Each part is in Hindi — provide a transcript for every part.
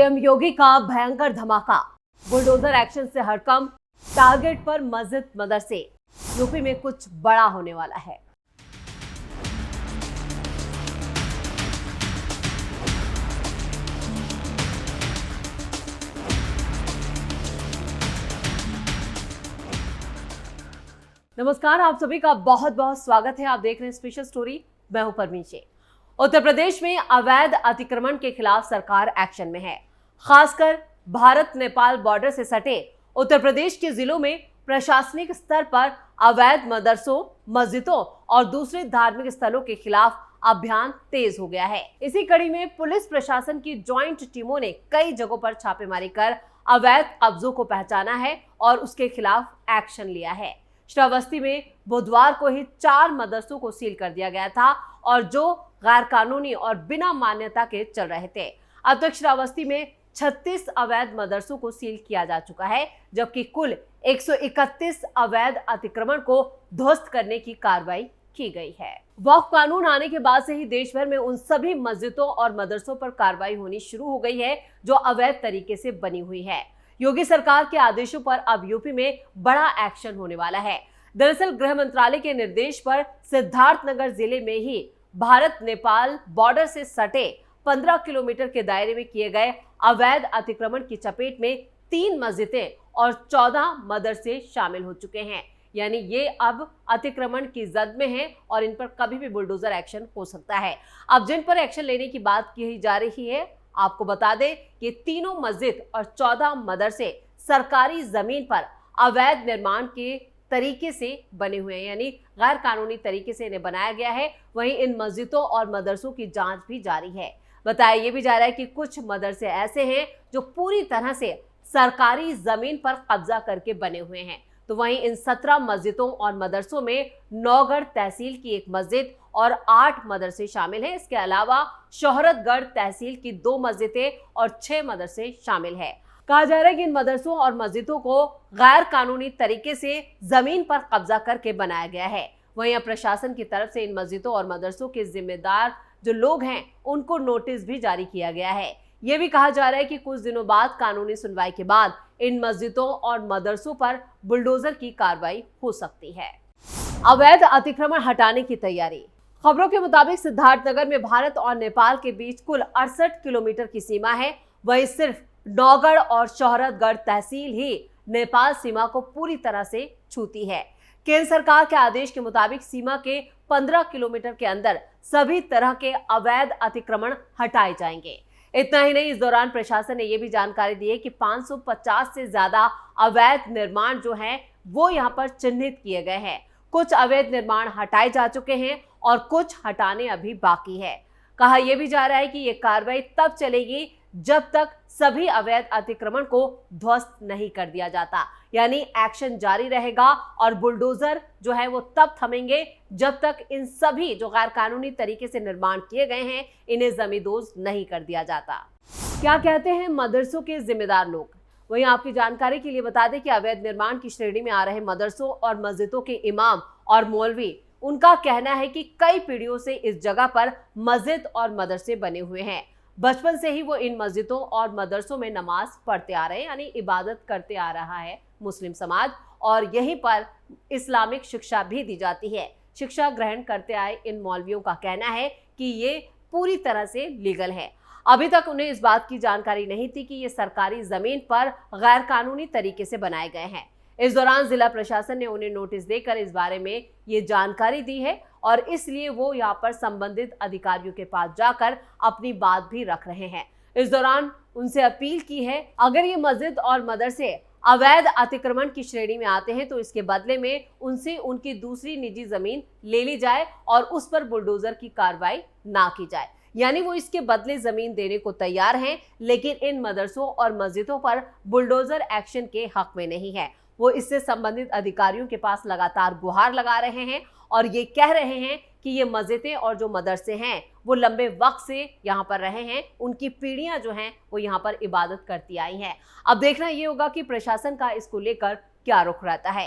सीएम योगी का भयंकर धमाका, बुलडोजर एक्शन से हड़कंप, टारगेट पर मस्जिद मदरसे। यूपी में कुछ बड़ा होने वाला है। नमस्कार, आप सभी का बहुत बहुत स्वागत है। आप देख रहे हैं स्पेशल स्टोरी। मैं हूं परवीन शेख। उत्तर प्रदेश में अवैध अतिक्रमण के खिलाफ सरकार एक्शन में है। खासकर भारत नेपाल बॉर्डर से सटे उत्तर प्रदेश के जिलों में प्रशासनिक स्तर पर अवैध मदरसों, मस्जिदों और दूसरे धार्मिक स्थलों के खिलाफ अभियान तेज हो गया है। इसी कड़ी में पुलिस प्रशासन की ज्वाइंट टीमों ने कई जगहों पर छापेमारी कर अवैध कब्जों को पहचाना है और उसके खिलाफ एक्शन लिया है। श्रावस्ती में बुधवार को ही 4 मदरसों को सील कर दिया गया था और जो गैर कानूनी और बिना मान्यता के चल रहे थे। अब तक श्रावस्ती में 36 अवैध मदरसों को सील किया जा चुका है, जबकि कुल 131 अवैध अतिक्रमण को ध्वस्त करने की कार्रवाई की गई है। वक्फ कानून आने के बाद से ही देश भर में उन सभी मस्जिदों और मदरसों पर कार्रवाई होनी शुरू हो गई है जो अवैध तरीके से बनी हुई है। योगी सरकार के आदेशों पर अब यूपी में बड़ा एक्शन होने वाला है। दरअसल गृह मंत्रालय के निर्देश पर सिद्धार्थनगर जिले में ही भारत नेपाल बॉर्डर से सटे 15 किलोमीटर के दायरे में किए गए अवैध अतिक्रमण की चपेट में 3 मस्जिदें और 14 मदरसे शामिल हो चुके हैं। यानी ये अब अतिक्रमण की जद में हैं और इन पर कभी भी बुलडोजर एक्शन हो सकता है। अब जिन पर एक्शन लेने की बात की जा रही है, आपको बता दें कि तीनों मस्जिद और 14 मदरसे सरकारी जमीन पर अवैध निर्माण के तरीके से बने हुए हैं, यानी गैर कानूनी तरीके से इन्हें बनाया गया है। वहीं इन मस्जिदों और मदरसों की जांच भी जारी है। बताया ये भी जा रहा है कि कुछ मदरसे ऐसे हैं जो पूरी तरह से सरकारी जमीन पर कब्जा करके बने हुए हैं। तो वहीं इन 17 मस्जिदों और मदरसों में नौगढ़ तहसील की 1 मस्जिद और 8 मदरसे शामिल हैं। इसके अलावा शोहरतगढ़ तहसील की 2 मस्जिदें और 6 मदरसे शामिल हैं। कहा जा रहा है कि इन मदरसों और मस्जिदों को गैर कानूनी तरीके से जमीन पर कब्जा करके बनाया गया है। वहीं अब प्रशासन की तरफ से इन मस्जिदों और मदरसों के जिम्मेदार जो लोग हैं उनको नोटिस भी जारी किया गया है। यह भी कहा जा रहा है कि कुछ दिनों बाद कानूनी सुनवाई के बाद इन मस्जिदों और मदरसों पर बुलडोजर की कार्रवाई हो सकती है। अवैध अतिक्रमण हटाने की तैयारी। खबरों के मुताबिक सिद्धार्थनगर में भारत और नेपाल के बीच कुल 68 किलोमीटर की सीमा है। वहीं सिर्फ नौगढ़ और शोहरतगढ़ तहसील ही नेपाल सीमा को पूरी तरह से छूती है। केंद्र सरकार के आदेश के मुताबिक सीमा के 15 किलोमीटर के अंदर सभी तरह के अवैध अतिक्रमण हटाए जाएंगे। इतना ही नहीं, इस दौरान प्रशासन ने यह भी जानकारी दी है कि 550 से ज्यादा अवैध निर्माण जो हैं वो यहाँ पर चिन्हित किए गए हैं। कुछ अवैध निर्माण हटाए जा चुके हैं और कुछ हटाने अभी बाकी है। कहा यह भी जा रहा है कि यह कार्रवाई तब चलेगी जब तक सभी अवैध अतिक्रमण को ध्वस्त नहीं कर दिया जाता, यानी एक्शन जारी रहेगा और बुलडोजर जो है वो तब थमेंगे जब तक इन सभी जो गैर कानूनी तरीके से निर्माण किए गए हैं इन्हें जमींदोज नहीं कर दिया जाता। क्या कहते हैं मदरसों के जिम्मेदार लोग? वहीं आपकी जानकारी के लिए बता दें कि अवैध निर्माण की श्रेणी में आ रहे मदरसों और मस्जिदों के इमाम और मौलवी, उनका कहना है कि कई पीढ़ियों से इस जगह पर मस्जिद और मदरसे बने हुए हैं। बचपन से ही वो इन मस्जिदों और मदरसों में नमाज पढ़ते आ रहे हैं, यानी इबादत करते आ रहा है मुस्लिम समाज, और यहीं पर इस्लामिक शिक्षा भी दी जाती है। शिक्षा ग्रहण करते आए इन मौलवियों का कहना है कि ये पूरी तरह से लीगल है। अभी तक उन्हें इस बात की जानकारी नहीं थी कि ये सरकारी जमीन पर गैर कानूनी तरीके से बनाए गए हैं। इस दौरान जिला प्रशासन ने उन्हें नोटिस देकर इस बारे में ये जानकारी दी है और इसलिए वो यहाँ पर संबंधित अधिकारियों के पास जाकर अपनी बात भी रख रहे हैं। इस दौरान उनसे अपील की है, अगर ये मस्जिद और मदरसे अवैध अतिक्रमण की श्रेणी में आते हैं तो इसके बदले में उनसे उनकी दूसरी निजी जमीन ले ली जाए और उस पर बुलडोजर की कार्रवाई ना की जाए। यानी वो इसके बदले जमीन देने को तैयार हैं, लेकिन इन मदरसों और मस्जिदों पर बुलडोजर एक्शन के हक में नहीं है। वो इससे संबंधित अधिकारियों के पास लगातार गुहार लगा रहे हैं और ये कह रहे हैं कि ये मस्जिदें और जो मदरसे हैं वो लंबे वक्त से यहाँ पर रहे हैं, उनकी पीढ़ियां जो हैं वो यहाँ पर इबादत करती आई हैं। अब देखना ये होगा कि प्रशासन का इसको लेकर क्या रुख रहता है।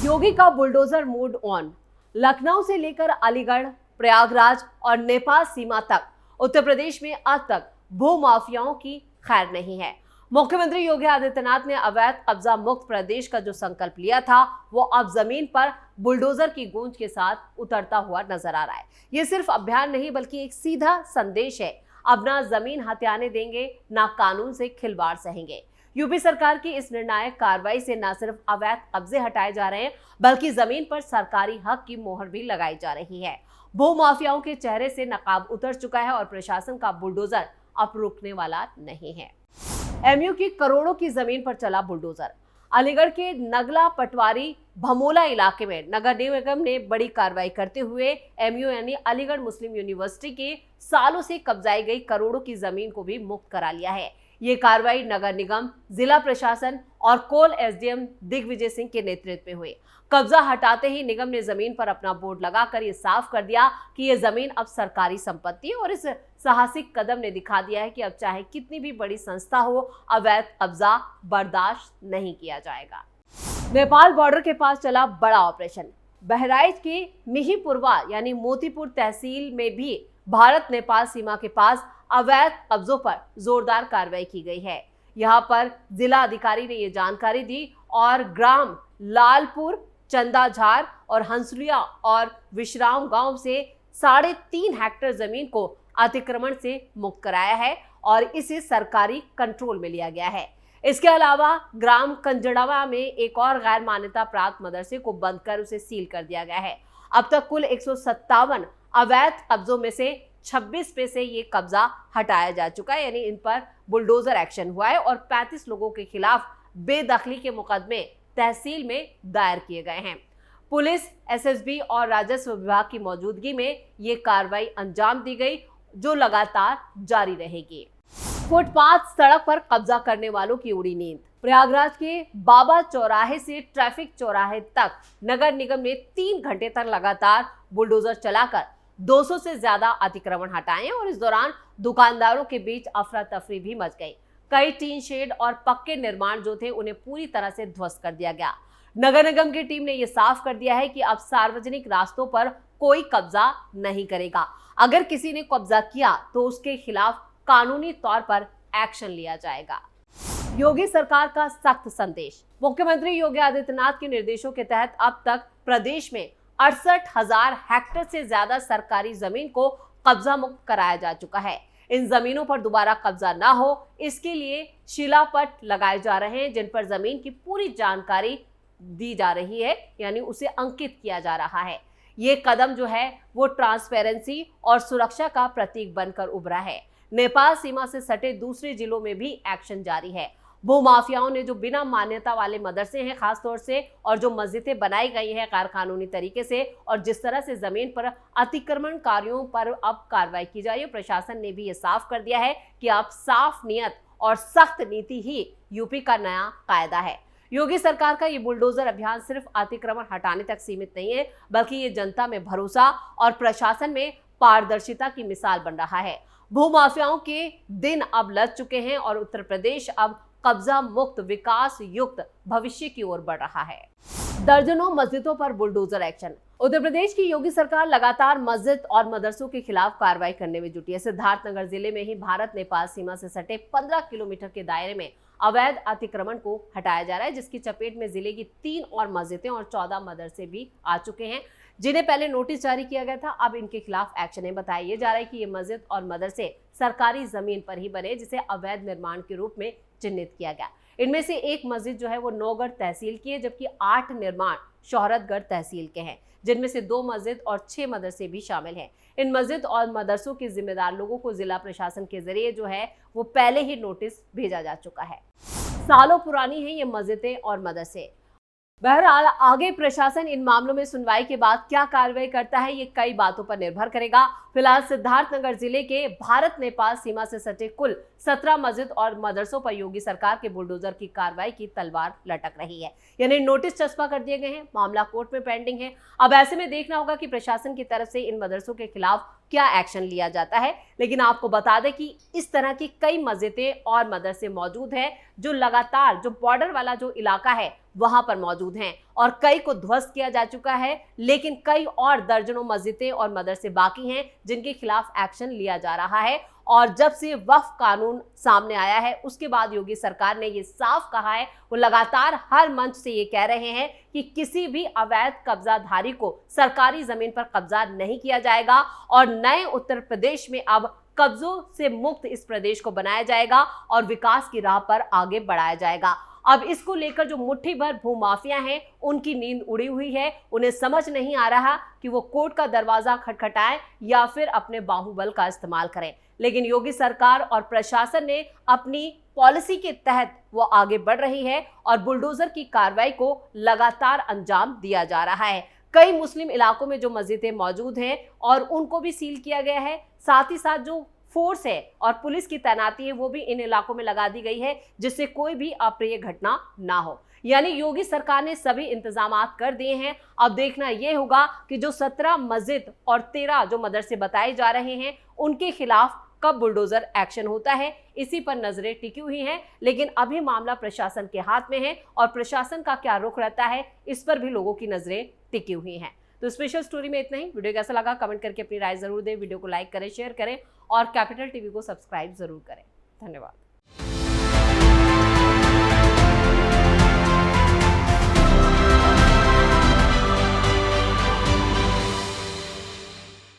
योगी का बुलडोजर मूड ऑन। लखनऊ से लेकर अलीगढ़, प्रयागराज और नेपाल सीमा तक उत्तर प्रदेश में अब तक भू माफियाओं की खैर नहीं है। मुख्यमंत्री योगी आदित्यनाथ ने अवैध कब्जा मुक्त प्रदेश का जो संकल्प लिया था वो अब जमीन पर बुलडोजर की गूंज के साथ उतरता हुआ नजर आ रहा है। ये सिर्फ अभियान नहीं बल्कि एक सीधा संदेश है, अब ना जमीन हथियाने देंगे, ना कानून से खिलवाड़ सहेंगे। यूपी सरकार की इस निर्णायक कार्रवाई से न सिर्फ अवैध कब्जे हटाए जा रहे हैं बल्कि जमीन पर सरकारी हक की मोहर भी लगाई जा रही है। भू माफियाओं के चेहरे से नकाब उतर चुका है और प्रशासन का बुलडोजर अब रुकने वाला नहीं है। एमयू की करोड़ों की जमीन पर चला बुलडोजर। अलीगढ़ के नगला पटवारी भमोला इलाके में नगर निगम ने बड़ी कार्रवाई करते हुए एमयू यानी अलीगढ़ मुस्लिम यूनिवर्सिटी के सालों से कब्जाई गई करोड़ों की जमीन को भी मुक्त करा लिया है। ये कार्रवाई नगर निगम, जिला प्रशासन और कोल एसडीएम दिग्विजय सिंह के नेतृत्व में हुई। कब्जा हटाते ही निगम ने जमीन पर अपना बोर्ड लगाकर ये साफ कर दिया कि ये जमीन अब सरकारी संपत्ति है और इस साहसिक कदम ने दिखा दिया है कि अब चाहे कितनी भी बड़ी संस्था हो, अवैध कब्जा बर्दाश्त नहीं किया जाएगा। नेपाल बॉर्डर के पास चला बड़ा ऑपरेशन। बहराइच के मिहीपुरवा यानी मोतीपुर तहसील में भी भारत नेपाल सीमा के पास अवैध कब्जों पर जोरदार कार्रवाई की गई है। यहां पर जिला अधिकारी ने ये जानकारी दी और ग्राम लालपुर, चंदाझार और हंसलिया और विश्राम गांव से 3.5 हेक्टेयर जमीन को अतिक्रमण से मुक्त कराया है और इसे सरकारी कंट्रोल में लिया गया है। इसके अलावा ग्राम कंजड़वा में एक और गैर मान्यता प्राप्त मदरसे को बंद कर उसे सील कर दिया गया है। अब तक कुल 157 अवैध कब्जों में से 26 पे से ये कब्जा हटाया जा चुका है, यानी इन पर बुलडोजर एक्शन हुआ है और 35 लोगों के खिलाफ बेदखली के मुकदमे तहसील में दायर किए गए हैं। पुलिस, एसएसबी और राजस्व विभाग की मौजूदगी में ये कार्रवाई अंजाम दी गई, जो लगातार जारी रहेगी। फुटपाथ सड़क पर कब्जा करने वालों की उड़ी नींद। प्रयागराज के बाबा चौराहे से ट्रैफिक चौराहे तक नगर निगम ने 3 घंटे तक लगातार बुलडोजर चलाकर 200 से ज्यादा अतिक्रमण हटाए और इस दौरान दुकानदारों के बीच अफरा तफरी भी मच गई। कई टीन शेड और पक्के निर्माण जो थे उन्हें पूरी तरह से ध्वस्त कर दिया गया। नगर निगम की टीम ने यह साफ कर दिया है कि अब सार्वजनिक रास्तों पर कोई कब्जा नहीं करेगा। अगर किसी ने कब्जा किया तो उसके खिलाफ कानूनी तौर पर एक्शन लिया जाएगा। योगी सरकार का सख्त संदेश। मुख्यमंत्री योगी आदित्यनाथ के निर्देशों के तहत अब तक प्रदेश में 68,000 हेक्टेयर से ज्यादा सरकारी जमीन को कब्जा मुक्त कराया जा चुका है। इन जमीनों पर दोबारा कब्जा ना हो, इसके लिए शिलापट लगाए जा रहे हैं जिन पर जमीन की पूरी जानकारी दी जा रही है, यानी उसे अंकित किया जा रहा है। ये कदम जो है वो ट्रांसपेरेंसी और सुरक्षा का प्रतीक बनकर उभरा है। नेपाल सीमा से सटे दूसरे जिलों में भी एक्शन जारी है। भूमाफियाओं ने जो बिना मान्यता वाले मदरसे हैं खासतौर से, और जो मस्जिदें बनाई गई हैं गैर कानूनी तरीके से, और जिस तरह से जमीन पर अतिक्रमणकारियों पर अब कार्रवाई की जा रही है, प्रशासन ने भी ये साफ कर दिया है कि अब साफ नियत और सख्त नीति ही यूपी का नया कायदा है। योगी सरकार का ये बुलडोजर अभियान सिर्फ अतिक्रमण हटाने तक सीमित नहीं है, बल्कि ये जनता में भरोसा और प्रशासन में पारदर्शिता की मिसाल बन रहा है। भूमाफियाओं के दिन अब लद चुके हैं और उत्तर प्रदेश अब कब्जा मुक्त विकास युक्त भविष्य की ओर बढ़ रहा है। दर्जनों मस्जिदों पर बुलडोजर एक्शन। उत्तर प्रदेश की योगी सरकार लगातार मस्जिद और मदरसों के खिलाफ कार्रवाई करने में जुटी है। सिद्धार्थनगर जिले में ही भारत नेपाल सीमा से सटे 15 किलोमीटर के दायरे में अवैध अतिक्रमण को हटाया जा रहा है, जिसकी चपेट में जिले की 3 और मस्जिदें और 14 मदरसे भी आ चुके हैं, जिन्हें पहले नोटिस जारी किया गया था। अब इनके खिलाफ एक्शन है। बताया जा रहा है कि ये मस्जिद और मदरसे सरकारी जमीन पर ही बने, जिसे अवैध निर्माण के रूप में चिन्हित किया गया। इनमें से एक मस्जिद जो है वो नौगढ़ तहसील की है, जबकि 8 निर्माण शोहरतगढ़ तहसील के हैं, जिनमें से 2 मस्जिद और 6 मदरसे भी शामिल हैं। इन मस्जिद और मदरसों के जिम्मेदार लोगों को जिला प्रशासन के जरिए जो है वो पहले ही नोटिस भेजा जा चुका है। सालों पुरानी है ये मस्जिदें और मदरसे। बहरहाल आगे प्रशासन इन मामलों में सुनवाई के बाद क्या कार्रवाई करता है, ये कई बातों पर निर्भर करेगा। फिलहाल सिद्धार्थनगर जिले के भारत नेपाल सीमा से सटे कुल 17 मस्जिद और मदरसों पर योगी सरकार के बुलडोजर की कार्रवाई की तलवार लटक रही है, यानी नोटिस चस्पा कर दिए गए हैं। मामला कोर्ट में पेंडिंग है। अब ऐसे में देखना होगा कि प्रशासन की तरफ से इन मदरसों के खिलाफ क्या एक्शन लिया जाता है। लेकिन आपको बता दें कि इस तरह की कई मस्जिदें और मदरसे मौजूद हैं जो लगातार जो बॉर्डर वाला जो इलाका है वहां पर मौजूद हैं, और कई को ध्वस्त किया जा चुका है, लेकिन कई और दर्जनों मस्जिदें और मदरसे बाकी हैं जिनके खिलाफ एक्शन लिया जा रहा है। और जब से वक्फ कानून सामने आया है उसके बाद योगी सरकार ने ये साफ कहा है, वो लगातार हर मंच से ये कह रहे हैं कि किसी भी अवैध कब्जाधारी को सरकारी जमीन पर कब्जा नहीं किया जाएगा और नए उत्तर प्रदेश में अब कब्जों से मुक्त इस प्रदेश को बनाया जाएगा और विकास की राह पर आगे बढ़ाया जाएगा। अब इसको लेकर जो मुट्ठी भर भूमाफिया हैं उनकी नींद उड़ी हुई है, उन्हें समझ नहीं आ रहा कि वो कोर्ट का दरवाजा खटखटाएं या फिर अपने बाहुबल का इस्तेमाल करें। लेकिन योगी सरकार और प्रशासन ने अपनी पॉलिसी के तहत वो आगे बढ़ रही है और बुलडोजर की कार्रवाई को लगातार अंजाम दिया जा रहा है। कई मुस्लिम इलाकों में जो मस्जिदें मौजूद हैं और उनको भी सील किया गया है, साथ ही साथ जो फोर्स है और पुलिस की तैनाती है वो भी इन इलाकों में लगा दी गई है जिससे कोई भी अप्रिय घटना ना हो। यानी योगी सरकार ने सभी इंतजामात कर दिए हैं। अब देखना यह होगा कि जो 17 मस्जिद और 13 जो मदरसे बताए जा रहे हैं उनके खिलाफ कब बुलडोजर एक्शन होता है, इसी पर नजरें टिकी हुई हैं। लेकिन अभी मामला प्रशासन के हाथ में है और प्रशासन का क्या रुख रहता है इस पर भी लोगों की नजरें टिकी हुई हैं। तो स्पेशल स्टोरी में इतना ही। वीडियो कैसा लगा कमेंट करके अपनी राय जरूर दें, वीडियो को लाइक करें, शेयर करें और कैपिटल टीवी को सब्सक्राइब जरूर करें। धन्यवाद।